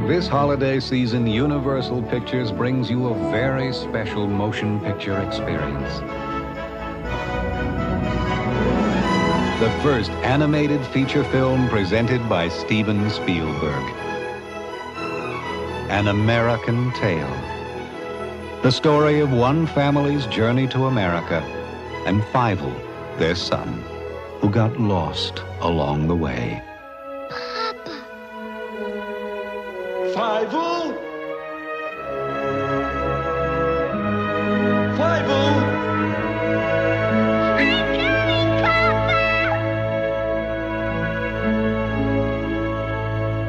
This holiday season, Universal Pictures brings you a very special motion picture experience. The first animated feature film presented by Steven Spielberg. An American Tale. The story of one family's journey to America and Fievel, their son, who got lost along the way. Fievel? Fievel? I'm coming, Papa!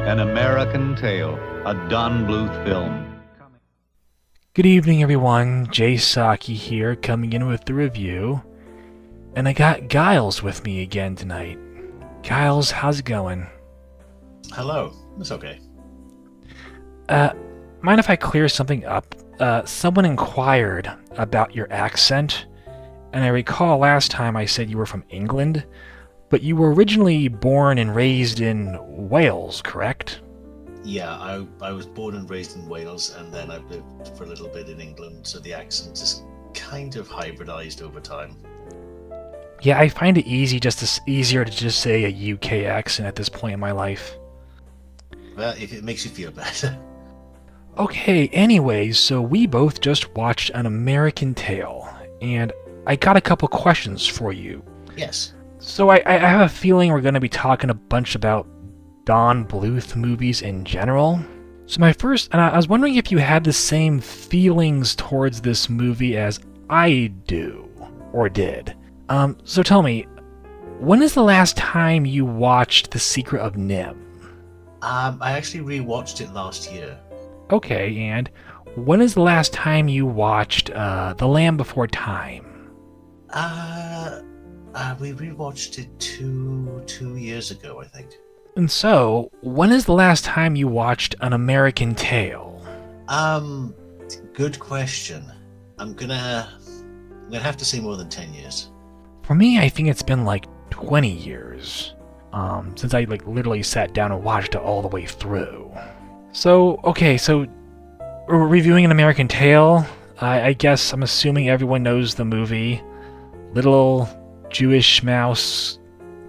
An American Tale, a Don Bluth film. Good evening, everyone. Jay Saki here, coming in with the review. And I got Giles with me again tonight. Giles, how's it going? Hello. It's okay. Mind if I clear something up? Someone inquired about your accent, and I recall last time I said you were from England, but you were originally born and raised in Wales, correct? Yeah, I was born and raised in Wales, and then I've lived for a little bit in England, so the accent is kind of hybridized over time. Yeah, I find it easier to just say a UK accent at this point in my life. Well, if it makes you feel better. Okay, anyways, so we both just watched An American Tale, and I got a couple questions for you. Yes. So I have a feeling we're going to be talking a bunch about Don Bluth movies in general. So I was wondering if you had the same feelings towards this movie as I do, or did. So tell me, when is the last time you watched The Secret of NIMH? I actually rewatched it last year. Okay, and when is the last time you watched The Land Before Time? We rewatched it two years ago, I think. And so, when is the last time you watched An American Tale? Good question. I'm gonna have to say more than 10 years. For me, I think it's been like 20 years. Since I literally sat down and watched it all the way through. So we're reviewing An American Tale. I guess I'm assuming everyone knows the movie. Little Jewish mouse,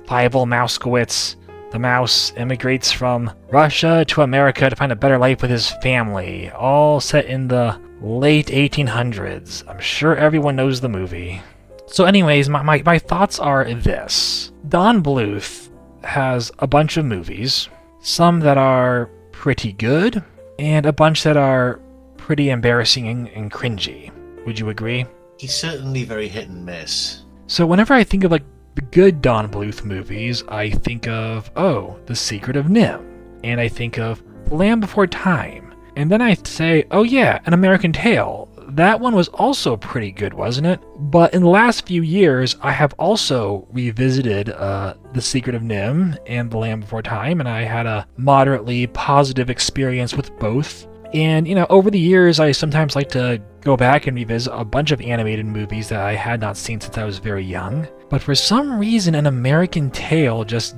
Fievel Mouskowitz. The mouse immigrates from Russia to America to find a better life with his family. All set in the late 1800s. I'm sure everyone knows the movie. So anyways, my thoughts are this. Don Bluth has a bunch of movies. Some that are pretty good, and a bunch that are pretty embarrassing and cringy. Would you agree? He's certainly very hit and miss. So whenever I think of the good Don Bluth movies, I think of, The Secret of NIMH, and I think of The Land Before Time, and then I say, oh yeah, An American Tale. That one was also pretty good, wasn't it? But in the last few years, I have also revisited The Secret of NIMH and The Land Before Time, and I had a moderately positive experience with both. And, over the years, I sometimes like to go back and revisit a bunch of animated movies that I had not seen since I was very young. But for some reason, An American Tale just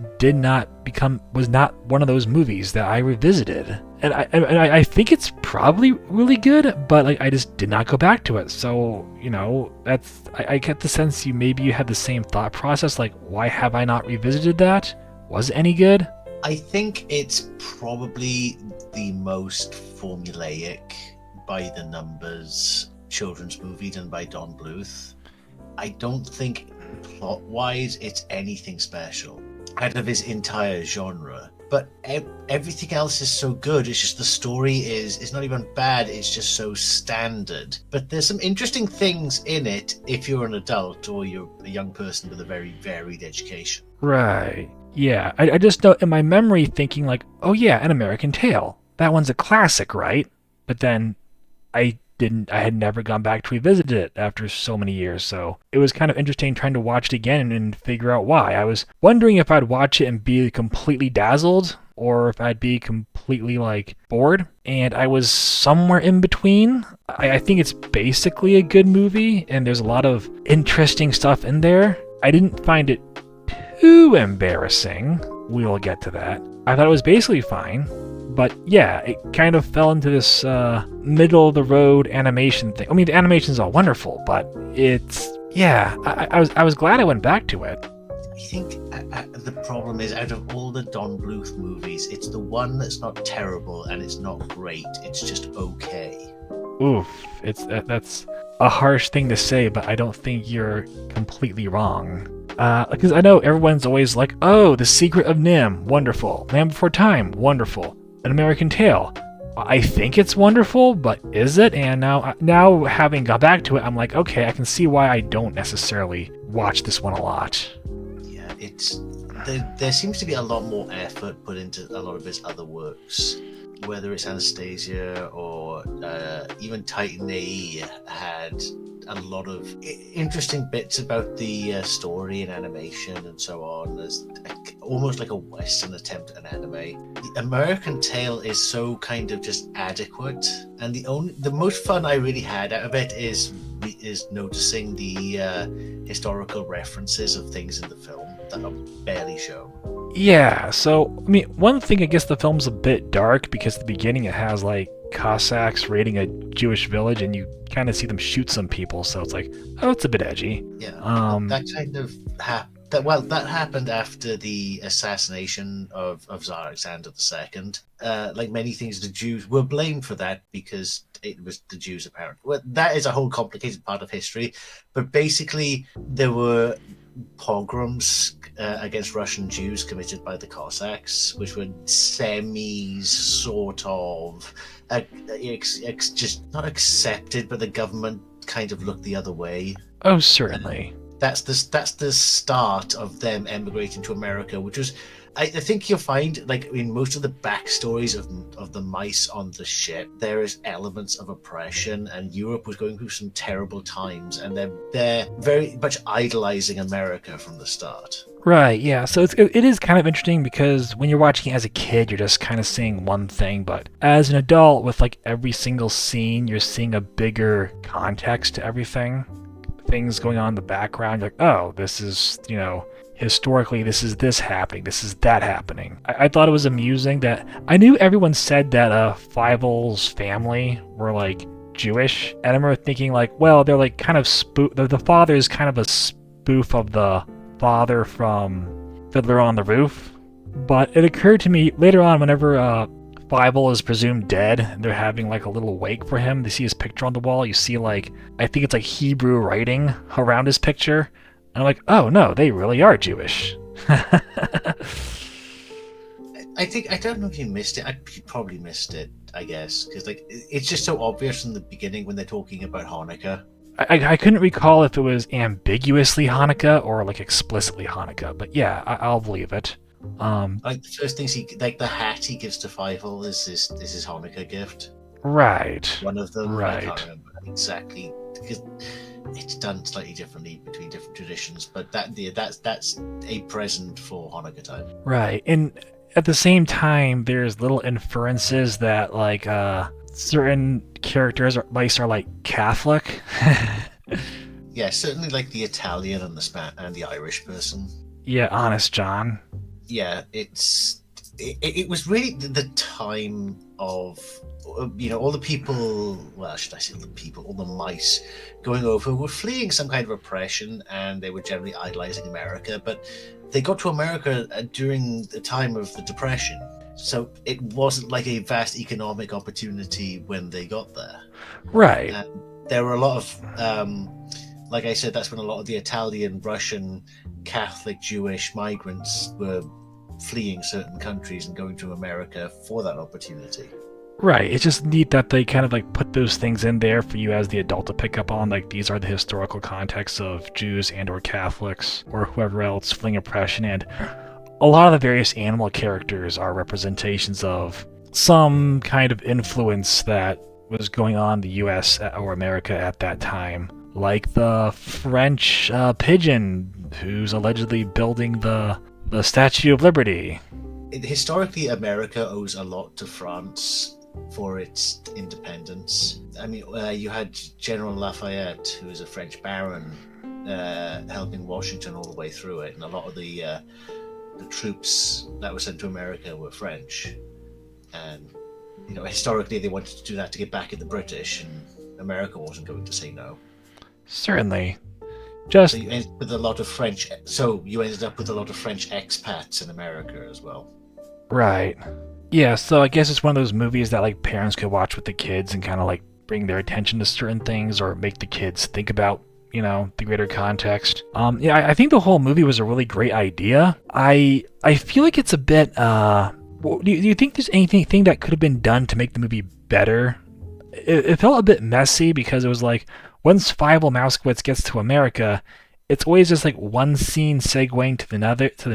was not one of those movies that I revisited. And I think it's probably really good, but I just did not go back to it. So, I get the sense maybe you had the same thought process, why have I not revisited that? Was it any good? I think it's probably the most formulaic, by the numbers children's movie done by Don Bluth. I don't think plot-wise it's anything special out of his entire genre, but everything else is so good. It's just the story is not even bad, it's just so standard. But there's some interesting things in it if you're an adult or you're a young person with a very varied education. Right. Yeah, I just know in my memory thinking oh yeah, An American Tale. That one's a classic, right? But then I had never gone back to revisit it after so many years, so it was kind of interesting trying to watch it again and figure out why. I was wondering if I'd watch it and be completely dazzled, or if I'd be completely bored, and I was somewhere in between. I think it's basically a good movie, and there's a lot of interesting stuff in there. I didn't find it too embarrassing. We'll get to that. I thought it was basically fine, But yeah, it kind of fell into this middle of the road animation thing. I mean, the animation's all wonderful, but it's yeah. I was glad I went back to it. I think the problem is, out of all the Don Bluth movies, it's the one that's not terrible and it's not great. It's just okay. Oof, that's a harsh thing to say, but I don't think you're completely wrong. Because I know everyone's always like, oh, The Secret of Nim, wonderful. Land Before Time, wonderful. An American Tale. I think it's wonderful, but is it? And now having got back to it, I'm like, okay, I can see why I don't necessarily watch this one a lot. Yeah, there seems to be a lot more effort put into a lot of his other works. Whether it's Anastasia or even Titan AE had a lot of interesting bits about the story and animation and so on. There's almost like a Western attempt at an anime. The American Tale is so kind of just adequate, and the most fun I really had out of it is noticing the historical references of things in the film that are barely shown. Yeah, so, I mean, one thing, I guess the film's a bit dark because at the beginning it has, like, Cossacks raiding a Jewish village and you kind of see them shoot some people, so it's like, oh, it's a bit edgy. Yeah, that kind of that happened after the assassination of Tsar Alexander II. Like many things, the Jews were blamed for that because it was the Jews, apparently. Well, that is a whole complicated part of history, but basically there were pogroms against Russian Jews committed by the Cossacks, which were sort of just not accepted, but the government kind of looked the other way. Oh, certainly. That's the start of them emigrating to America, which was, I think you'll find, like in most of the backstories of the mice on the ship, there is elements of oppression, and Europe was going through some terrible times, and they're very much idolizing America from the start. Right, yeah. So it is kind of interesting because when you're watching it as a kid, you're just kind of seeing one thing, but as an adult, with like every single scene, you're seeing a bigger context to everything. Things going on in the background, you're like, oh, this is, historically, this is this happening, this is that happening. I thought it was amusing that I knew everyone said that Fievel's family were like Jewish, and I remember thinking like, well, they're like kind of the father is kind of a spoof of the father from Fiddler on the Roof. But it occurred to me later on, whenever Fievel is presumed dead, and they're having like a little wake for him, they see his picture on the wall, you see like, I think it's like Hebrew writing around his picture, and I'm like, oh no, they really are Jewish. I don't know if you missed it. You probably missed it, I guess, because like it's just so obvious from the beginning when they're talking about Hanukkah. I couldn't recall if it was ambiguously Hanukkah or like explicitly Hanukkah, but yeah, I'll believe it. Like the first things the hat he gives to Fievel is his Hanukkah gift. Right. One of them. Right. I can't remember exactly because it's done slightly differently between different traditions, but that's a present for Hanukkah time. Right, and at the same time, there's little inferences that like certain characters are like Catholic. Yeah, certainly like the Italian and the Irish person. Yeah, Honest John. Yeah, it was really the time of all the people, well, should I say all the mice going over were fleeing some kind of oppression, and they were generally idolizing America, but they got to America during the time of the Depression, so it wasn't like a vast economic opportunity when they got there. Right. And there were a lot of like I said, that's when a lot of the Italian, Russian, Catholic, Jewish migrants were fleeing certain countries and going to America for that opportunity. Right. It's just neat that they kind of like put those things in there for you as the adult to pick up on. Like these are the historical contexts of Jews and or Catholics or whoever else fleeing oppression. And a lot of the various animal characters are representations of some kind of influence that was going on in the U.S. or America at that time. Like the French pigeon who's allegedly building the Statue of Liberty. Historically, America owes a lot to France for its independence. I mean, you had General Lafayette, who was a French baron, helping Washington all the way through it, and a lot of the troops that were sent to America were French. and historically they wanted to do that to get back at the British, and America wasn't going to say no. Certainly. Just So you ended up with a lot of French. So you ended up with a lot of French expats in America as well. right. Yeah, so I guess it's one of those movies that like parents could watch with the kids and kind of like bring their attention to certain things or make the kids think about, the greater context. Yeah, I think the whole movie was a really great idea. I feel like it's a bit. Do you think there's anything that could have been done to make the movie better? It felt a bit messy because it was like once Fievel Mousekewitz gets to America, it's always just like one scene segueing to the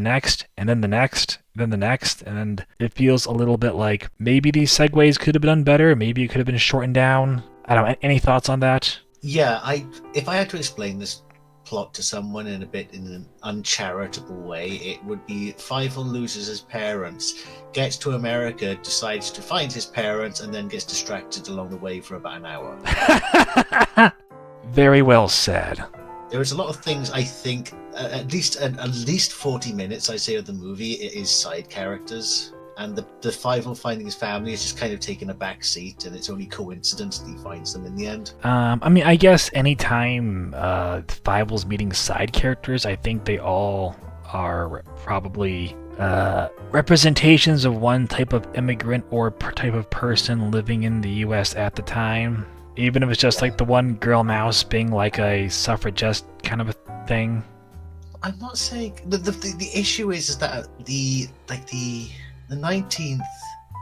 next, and then the next, then the next, and it feels a little bit like maybe these segues could have been done better, maybe it could have been shortened down. I don't know, any thoughts on that? Yeah, if I had to explain this plot to someone in an uncharitable way, it would be Fievel loses his parents, gets to America, decides to find his parents, and then gets distracted along the way for about an hour. Very well said. There's a lot of things I think, at least 40 minutes, I say, of the movie, it is side characters. And the Fievel finding his family is just kind of taking a back seat, and it's only coincidence that he finds them in the end. I guess anytime Fievel's meeting side characters, I think they all are probably representations of one type of immigrant or type of person living in the U.S. at the time. Even if it's just like the one girl mouse being like a suffragette kind of a thing. I'm not saying the issue is that the 19th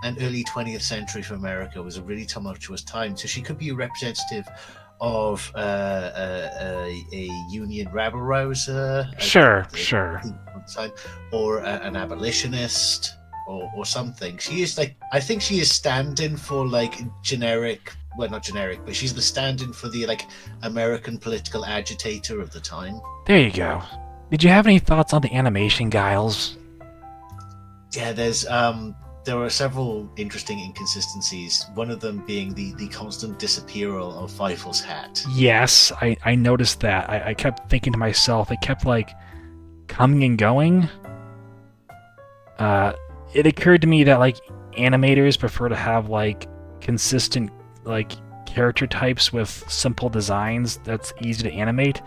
and early 20th century for America was a really tumultuous time. So she could be a representative of a Union rabble rouser, Sure. or an abolitionist, or something. She is I think she is stand-in for generic. Well, not generic, but she's the stand-in for the American political agitator of the time. There you go. Did you have any thoughts on the animation, Giles? Yeah, there are several interesting inconsistencies. One of them being the constant disappearal of Fievel's hat. Yes, I noticed that. I kept thinking to myself, it kept coming and going. It occurred to me that animators prefer to have consistent character types with simple designs that's easy to animate.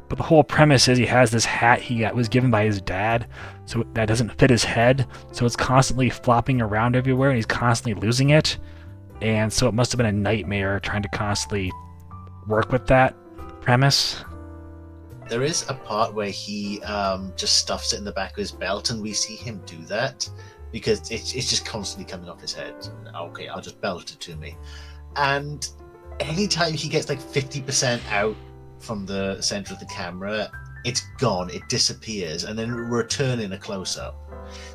But the whole premise is he has this hat he was given by his dad, so that doesn't fit his head, so it's constantly flopping around everywhere, and he's constantly losing it. And so it must have been a nightmare trying to constantly work with that premise. There is a part where he just stuffs it in the back of his belt, and we see him do that because it's just constantly coming off his head. Okay, I'll just belt it to me. And anytime he gets 50% out from the center of the camera, it's gone, it disappears, and then it'll return in a close-up.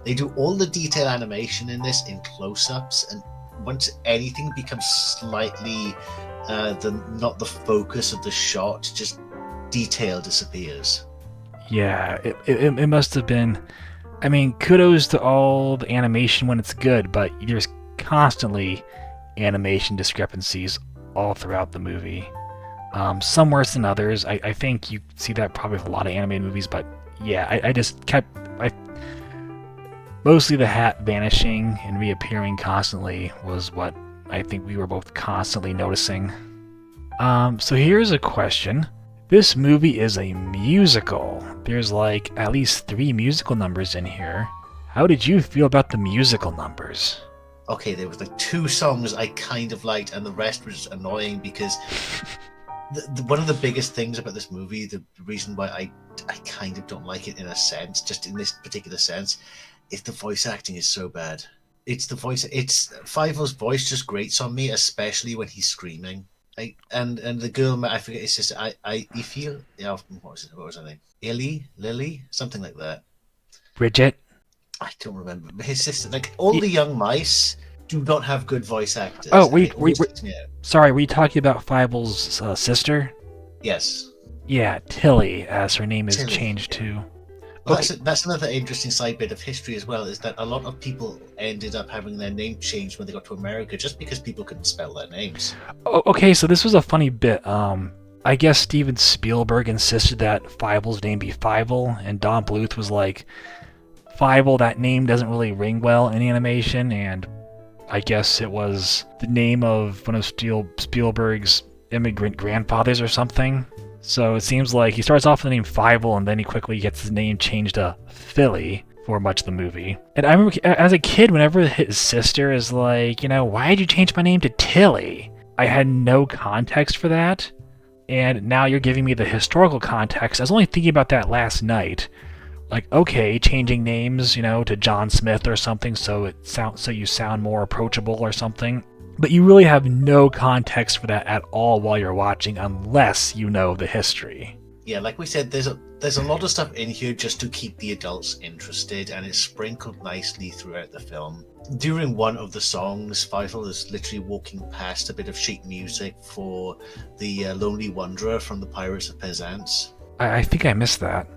They do all the detail animation in this in close-ups, and once anything becomes slightly not the focus of the shot, just detail disappears. Yeah, it must have been. I mean, kudos to all the animation when it's good, but there's constantly animation discrepancies all throughout the movie. Some worse than others. I think you see that probably with a lot of animated movies, but yeah, I just kept... mostly the hat vanishing and reappearing constantly was what I think we were both constantly noticing. So here's a question. This movie is a musical. There's at least 3 musical numbers in here. How did you feel about the musical numbers? Okay, there was 2 songs I kind of liked, and the rest was annoying because one of the biggest things about this movie, the reason why I kind of don't like it in a sense, just in this particular sense, is the voice acting is so bad. It's Fievel's voice just grates on me, especially when he's screaming. And the girl, I forget his sister. You feel, yeah, what was her name? Lily, something like that. Bridget. I don't remember. But his sister, all the young mice do not have good voice actors. Oh, sorry, were you talking about Fievel's sister? Yes. Yeah, Tilly, as her name is Tilly, changed yeah. to. Well, that's another interesting side bit of history as well, is that a lot of people ended up having their name changed when they got to America just because people couldn't spell their names. Oh, okay, so this was a funny bit. I guess Steven Spielberg insisted that Fievel's name be Fievel, and Don Bluth was like, Fievel, that name doesn't really ring well in animation, and I guess it was the name of one of Spielberg's immigrant grandfathers or something. So it seems like he starts off with the name Fievel, and then he quickly gets his name changed to Philly for much of the movie. And I remember as a kid, whenever his sister is like, why did you change my name to Tilly? I had no context for that. And now you're giving me the historical context. I was only thinking about that last night. Like, okay, changing names, to John Smith or something so you sound more approachable or something. But you really have no context for that at all while you're watching unless you know the history. Yeah, like we said, there's a lot of stuff in here just to keep the adults interested, and it's sprinkled nicely throughout the film. During one of the songs, Fievel is literally walking past a bit of sheet music for the Lonely Wanderer from the Pirates of Penzance. I think I missed that.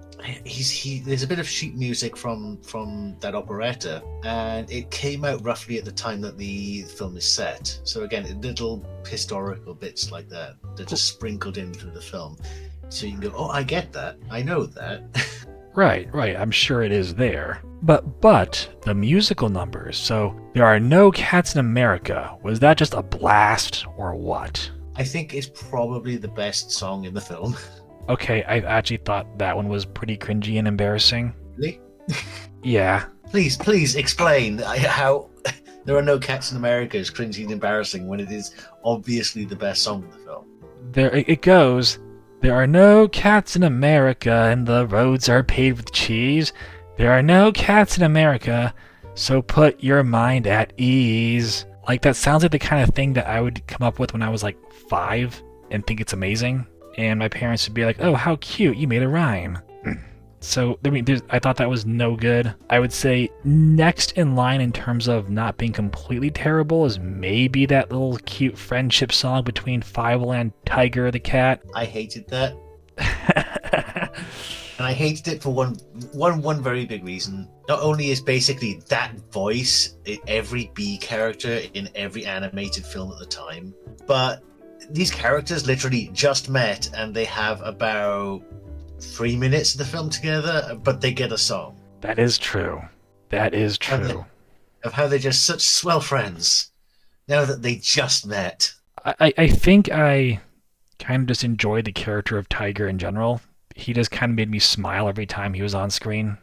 There's a bit of sheet music from that operetta, and it came out roughly at the time that the film is set. So again, little historical bits like that just sprinkled in through the film. So you can go, oh, I get that. I know that. Right. I'm sure it is there. But the musical numbers. So There Are No Cats in America. Was that just a blast or what? I think it's probably the best song in the film. Okay, I actually thought that one was pretty cringy and embarrassing. Really? Yeah. Please explain how There Are No Cats in America is cringy and embarrassing when it is obviously the best song in the film. There it goes. There are no cats in America, and the roads are paved with cheese. There are no cats in America, so put your mind at ease. Like, that sounds like the kind of thing that I would come up with when I was like 5 and think it's amazing. And my parents would be like, oh, how cute, you made a rhyme. So, I mean, I thought that was no good. I would say next in line in terms of not being completely terrible is maybe that little cute friendship song between Fievel and Tiger the cat. I hated that. And I hated it for one very big reason. Not only is basically that voice in every B character in every animated film at the time, but these characters literally just met and they have about 3 minutes of the film together, but they get a song. That is true. Of how they're just such swell friends now that they just met. I think I kind of just enjoyed the character of Tiger in general. He just kind of made me smile every time he was on screen.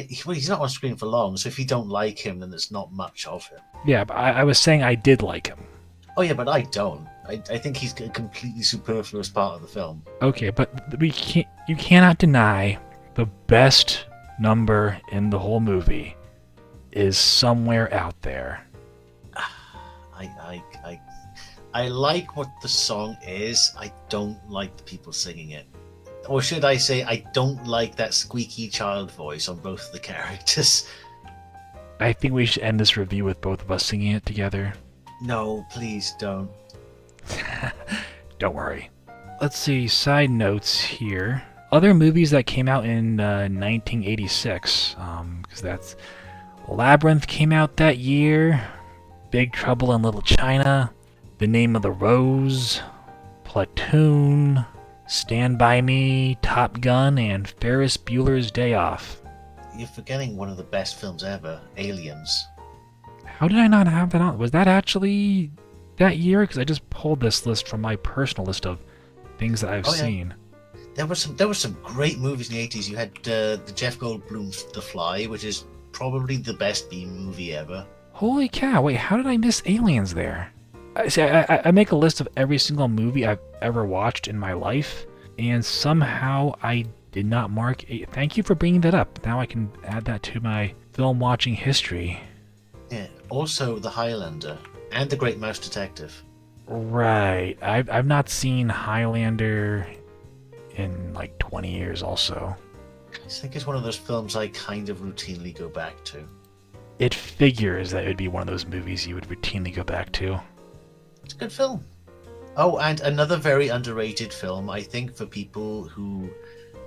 He's not on screen for long, so if you don't like him, then there's not much of him. Yeah, but I was saying I did like him. Oh yeah, but I don't. I think he's a completely superfluous part of the film. Okay, but you cannot deny the best number in the whole movie is Somewhere Out There. I like what the song is. I don't like the people singing it. Or should I say, I don't like that squeaky child voice on both of the characters. I think we should end this review with both of us singing it together. No, please don't. Don't worry. Let's see, side notes here. Other movies that came out in 1986, because that's Labyrinth came out that year, Big Trouble in Little China, The Name of the Rose, Platoon, Stand By Me, Top Gun, and Ferris Bueller's Day Off. You're forgetting one of the best films ever, Aliens. How did I not have that on? Was that actually that year? Because I just pulled this list from my personal list of things that I've seen. There were some great movies in the 80s. You had the Jeff Goldblum's The Fly, which is probably the best B movie ever. Holy cow, wait, how did I miss Aliens there? I make a list of every single movie I've ever watched in my life, and somehow I did not mark it. Thank you for bringing that up. Now I can add that to my film watching history. Yeah, also The Highlander and The Great Mouse Detective. Right. I've not seen Highlander in like 20 years also. I think it's one of those films I kind of routinely go back to. It figures that it would be one of those movies you would routinely go back to. It's a good film. Oh, and another very underrated film, I think, for people who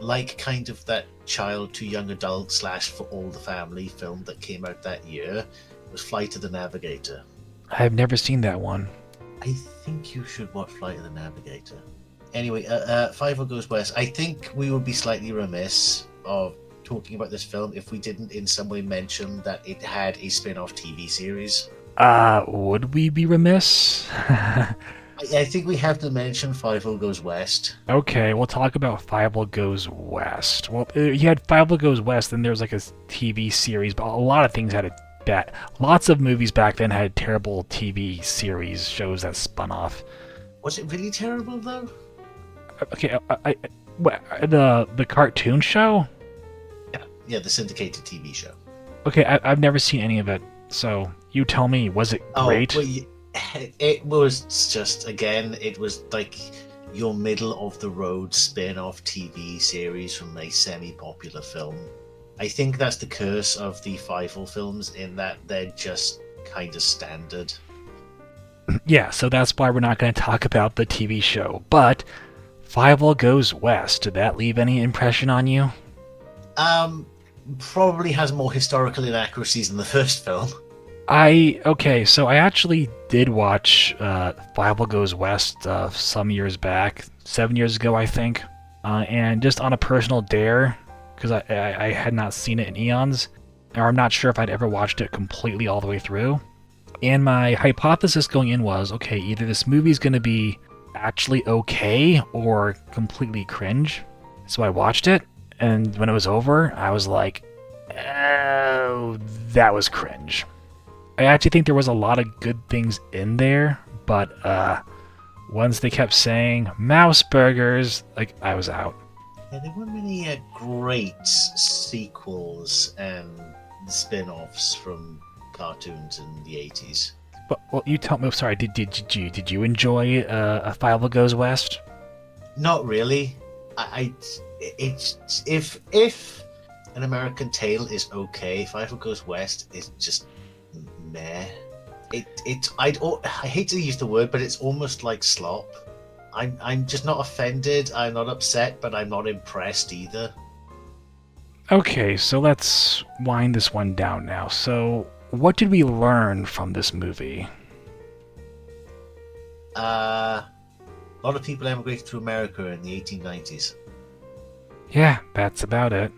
like kind of that child to young adult / for all the family film that came out that year, was Flight of the Navigator. I've never seen that one. I think you should watch Flight of the Navigator. Anyway, Fievel Goes West. I think we would be slightly remiss of talking about this film if we didn't in some way mention that it had a spin-off TV series. Would we be remiss? I think we have to mention Five O Goes West. Okay, we'll talk about Fievel Goes West. Well, you had Fievel Goes West, and there was like a TV series, but a lot of things had a bad. Lots of movies back then had terrible TV series shows that spun off. Was it really terrible though? Okay, the cartoon show. Yeah, the syndicated TV show. Okay, I've never seen any of it, so you tell me, was it great? Well, it was just, again, it was like your middle of the road spin-off TV series from a semi-popular film. I think that's the curse of the Fievel films, in that they're just kind of standard. Yeah, so that's why we're not going to talk about the TV show. But Fievel Goes West, did that leave any impression on you? Probably has more historical inaccuracies than the first film. Okay, so I actually did watch Fievel Goes West some years back, 7 years ago, I think, and just on a personal dare, because I had not seen it in eons, or I'm not sure if I'd ever watched it completely all the way through. And my hypothesis going in was, okay, either this movie's going to be actually okay or completely cringe. So I watched it, and when it was over, I was like, oh, that was cringe. I actually think there was a lot of good things in there, but once they kept saying mouse burgers, like, I was out. Yeah, there weren't many great sequels and spin-offs from cartoons in the 80s. But, well, you tell me. Sorry, did you enjoy Fievel Goes West? Not really. It's if An American Tale is okay, Five Goes West is just meh. I hate to use the word, but it's almost like slop. I'm just not offended. I'm not upset, but I'm not impressed either. Okay, so let's wind this one down now. So, what did we learn from this movie? A lot of people emigrated to America in the 1890s. Yeah, that's about it.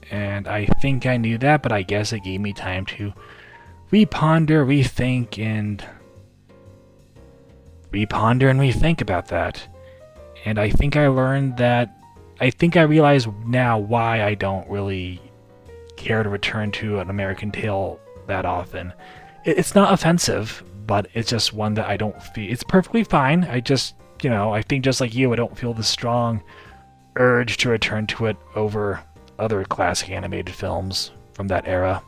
And I think I knew that, but I guess it gave me time to reponder, rethink, and rethink about that. And I think I learned that. I think I realize now why I don't really care to return to An American Tale that often. It's not offensive, but it's just one that I don't feel. It's perfectly fine. I just, I think just like you, I don't feel the strong urge to return to it over other classic animated films from that era.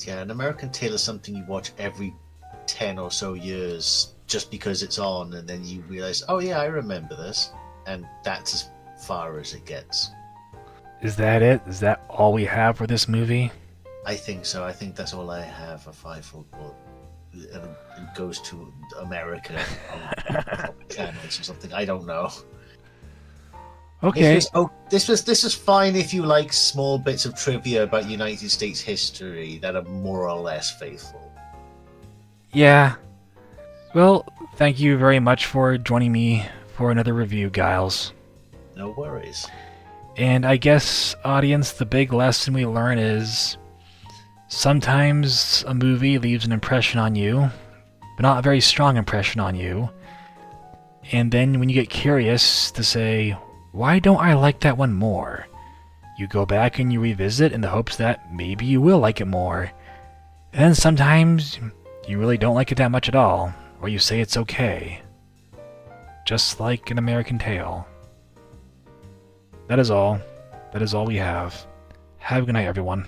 Yeah, An American Tale is something you watch every 10 or so years just because it's on, and then you realize, oh yeah, I remember this. And that's as far as it gets. Is that it? Is that all we have for this movie? I think so. I think that's all I have for Five Football. It goes to America on channels or something. I don't know. Okay. This was fine if you like small bits of trivia about United States history that are more or less faithful. Yeah. Well, thank you very much for joining me for another review, Giles. No worries. And I guess, audience, the big lesson we learn is sometimes a movie leaves an impression on you, but not a very strong impression on you. And then when you get curious to say, why don't I like that one more? You go back and you revisit in the hopes that maybe you will like it more. And then sometimes you really don't like it that much at all, or you say it's okay. Just like An American Tale. That is all. That is all we have. Have a good night, everyone.